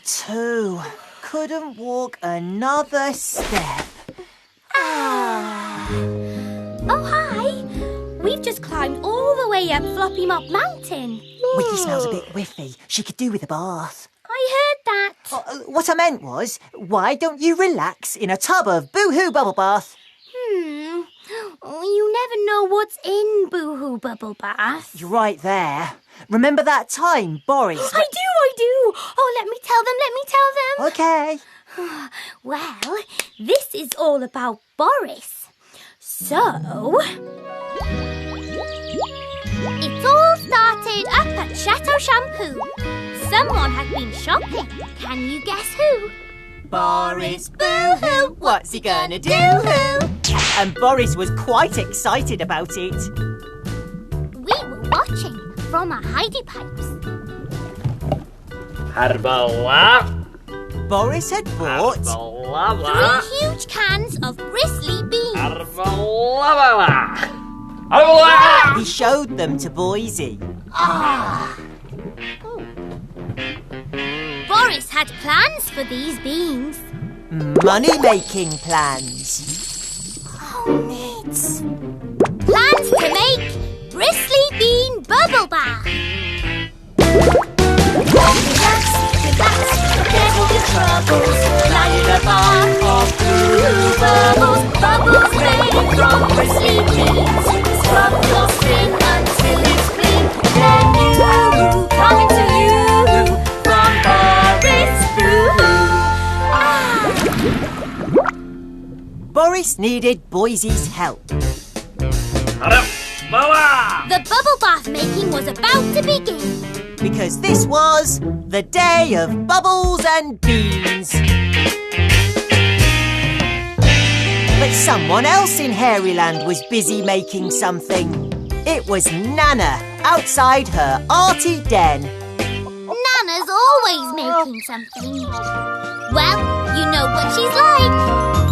too. Couldn't walk another step. Oh, hi. We've just climbed all the way up Floppy Mop Mountain. Wiki smells a bit whiffy. She could do with a bath. I heard that. What I meant was, why don't you relax in a tub of Boo-Hoo Bubble Bath? You never know what's in Boo-Hoo Bubble Bath. You're right there. Remember that time, Boris? I do. Oh, let me tell them. Okay. Well, this is all about Boris. So, it all started up at Chateau Shampoo. Someone had been shopping. Can you guess who? Boris Boo-Hoo, what's he gonna do? And Boris was quite excited about it. We were watching from our hidey pipes. Boris had bought 3 huge cans of bristly beans. He showed them to Boise. Boris had plans for these beans. Money-making plans. Neat. Plans to make bristly bean bubble bath. Relax, forget all your troubles. Lie in a bath of blue bubbles. Bubbles made from bristly beans. Scrub your skin until it's clean. Then you come into you from Boris Boo-Hoo. Boris needed Boise's help. The bubble bath making was about to begin. Because this was the day of bubbles and beans. But someone else in Hairyland was busy making something. It was Nana outside her arty den. Nana's always making something. Well, you know what she's like.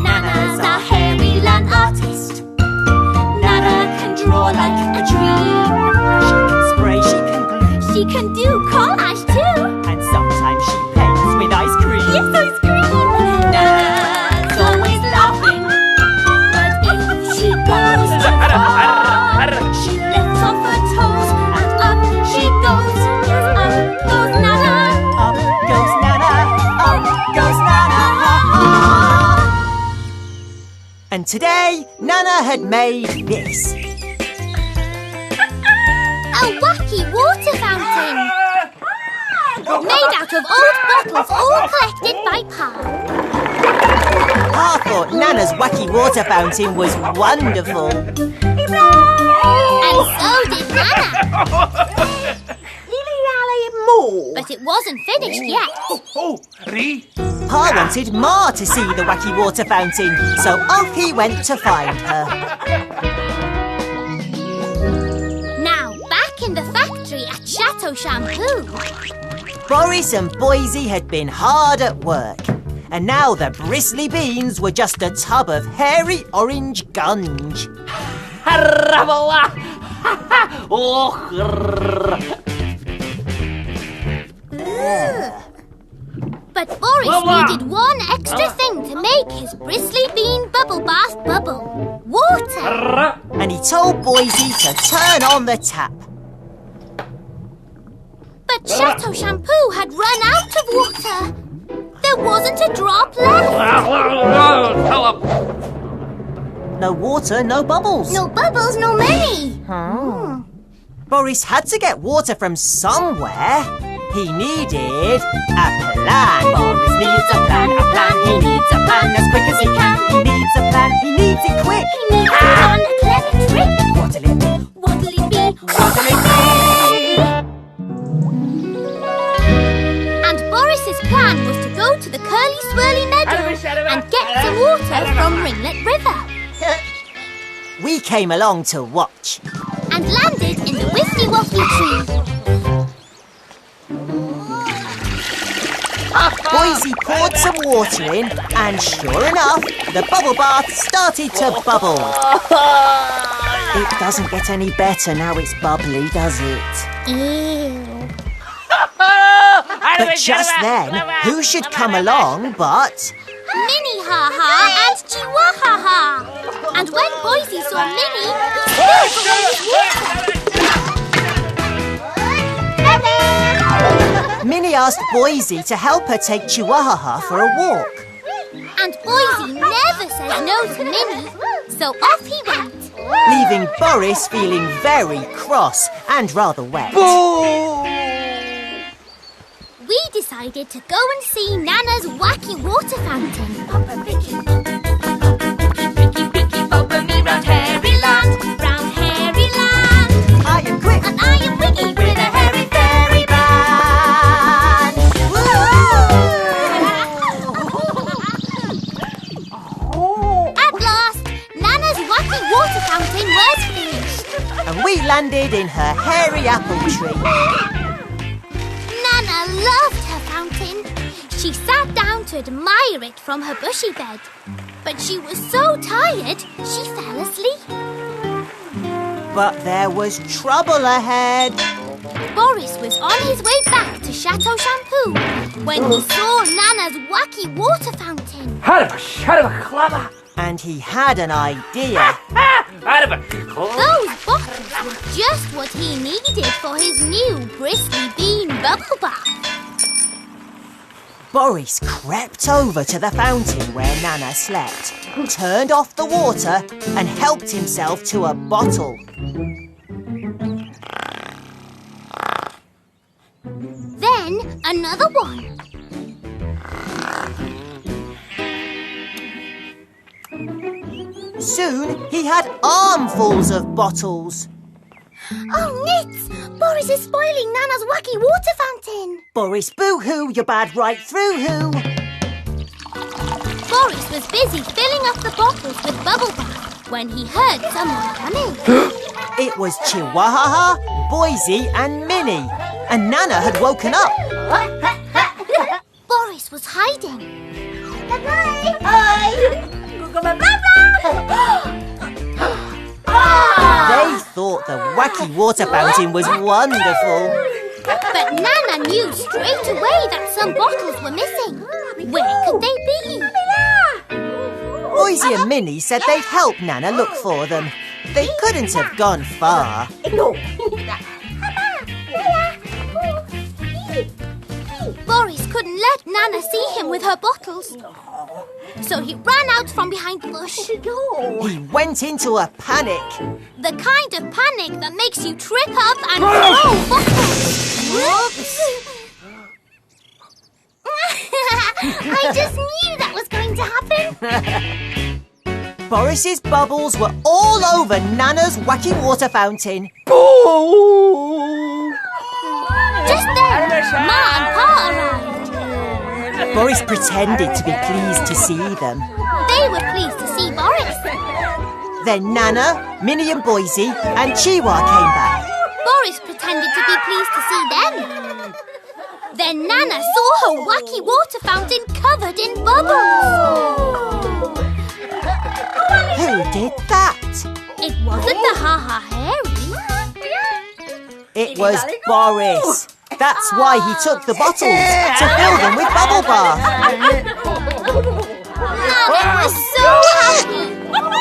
Nana's a Hairyland artist. Nana can draw like a dream. She can spray, she can glue. She can do collage too. And sometimes she paints with ice cream. Yes, ice cream. Nana's always laughing. But if she goes too far, she lifts off her toes and up she goes. Yes, up goes Nana. Up goes Nana, up goes Nana, ha ha! And today, Nana had made this. A wacky water fountain. Made out of old bottles all collected by Pa. Pa thought Nana's wacky water fountain was wonderful. And so did Nana. But it wasn't finished yet. Pa wanted Ma to see the wacky water fountain, so off he went to find her. Now back in the factory at Chateau Shampoo. Boris and Boise had been hard at work, and now the bristly beans were just a tub of hairy orange gunge. But Boris needed one extra thing to make his bristly bean bubble bath bubble. Water! And he told Boise to turn on the tap. But Chateau Shampoo had run out of water. There wasn't a drop left. No water, no bubbles. No bubbles, no money. Boris had to get water from somewhere. He needed a plan. Boris needs a plan, a plan. He needs a plan as quick as he can. He needs a plan, he needs it quick. He needs one clever trick. What'll it be? What'll it be? What'll it be? And Boris's plan was to go to the curly swirly meadow and get some water from Ringlet River. We came along to watch. And landed in the Whiskey Wocky tree. Boise poured some water in, and sure enough, the bubble bath started to bubble. It doesn't get any better now it's bubbly, does it? Ew. But just then, who should come along but... Mini Ha Ha and Chihuahua. And when Boise saw Mini, he Minnie asked Boise to help her take Chihuahua for a walk. And Boise never says no to Mini, so off he went. Leaving Boris feeling very cross and rather wet. We decided to go and see Nana's wacky water fountain. Follow me round hairy land, round hairy land. I am quick And I am Wiggy with a hairy fairy band. At last, Nana's wacky water fountain was finished. And we landed in her hairy apple tree. Nana loved her fountain. She sat down to admire it from her bushy bed. But she was so tired, she fell asleep. But there was trouble ahead. Boris was on his way back to Chateau Shampoo when he saw Nana's wacky water fountain. And he had an idea. Those bottles were just what he needed for his new bristly bean bubble bath. Boris crept over to the fountain where Nana slept, turned off the water and helped himself to a bottle. Then another one. Soon he had armfuls of bottles. Oh, Nits! Boris is spoiling Nana's wacky water fountain. Boris, boo-hoo, you're bad right through who. Boris was busy filling up the bottles with bubble bath when he heard someone coming. It was Chihuahua, Boise and Minnie. And Nana had woken up. Boris was hiding. They thought the wacky water fountain was wonderful. But Nana knew straight away that some bottles were missing. Where could they be? Boise and Minnie said they'd help Nana look for them. They couldn't have gone far. Boris couldn't let Nana see him with her bottles. So he ran out from behind the bush. He went into a panic. The kind of panic that makes you trip up and throw bottles. Whoops! I just knew that was going to happen. Boris's bubbles were all over Nana's wacky water fountain. Just then, Ma and Pa arrived. Boris pretended to be pleased to see them. They were pleased to see Boris. Then Nana, Minnie and Boise and Chihuahua came back. Boris pretended to be pleased to see them. Then Nana saw her wacky water fountain covered in bubbles. Who did that? It wasn't the Ha Ha Hairies. It was Boris. That's why he took the bottles, to fill them with bubble bath. Nana was so happy.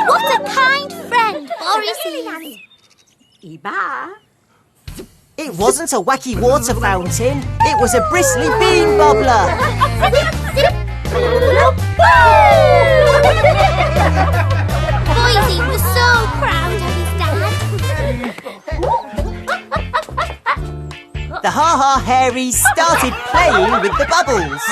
What a kind friend Boris is. It wasn't a wacky water fountain. It was a bristly bean bubbler. Boise was so proud of his dad. The Ha Ha Hairies started playing with the bubbles.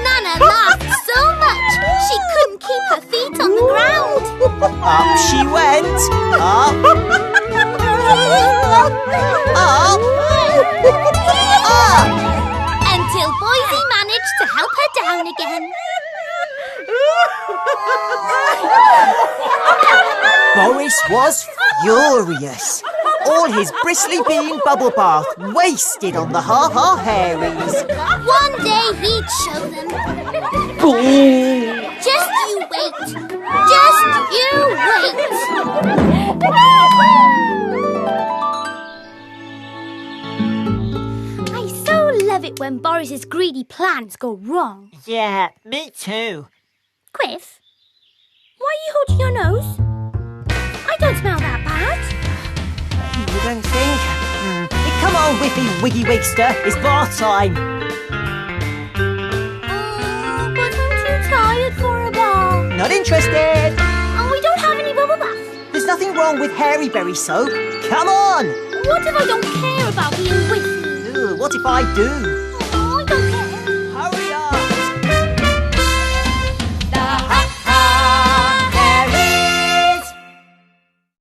Nana laughed so much she couldn't keep her feet on the ground. Up she went. Up. Up. Up. Until Boise managed to help her down again. Boris was furious. All his bristly bean bubble bath wasted on the Ha Ha Hairies. One day he'd show them. Just you wait. Just you wait. I so love it when Boris's greedy plans go wrong. Yeah, me too. Quiff, why are you holding your nose? I don't smell that bad. You don't think? Come on, Whippy Wiggy Wigster. It's bar time. But I'm too tired for a bath. Not interested. Oh, we don't have any bubble bath. There's nothing wrong with hairy berry soap. Come on. What if I don't care about being with you? What if I do? Oh, I don't care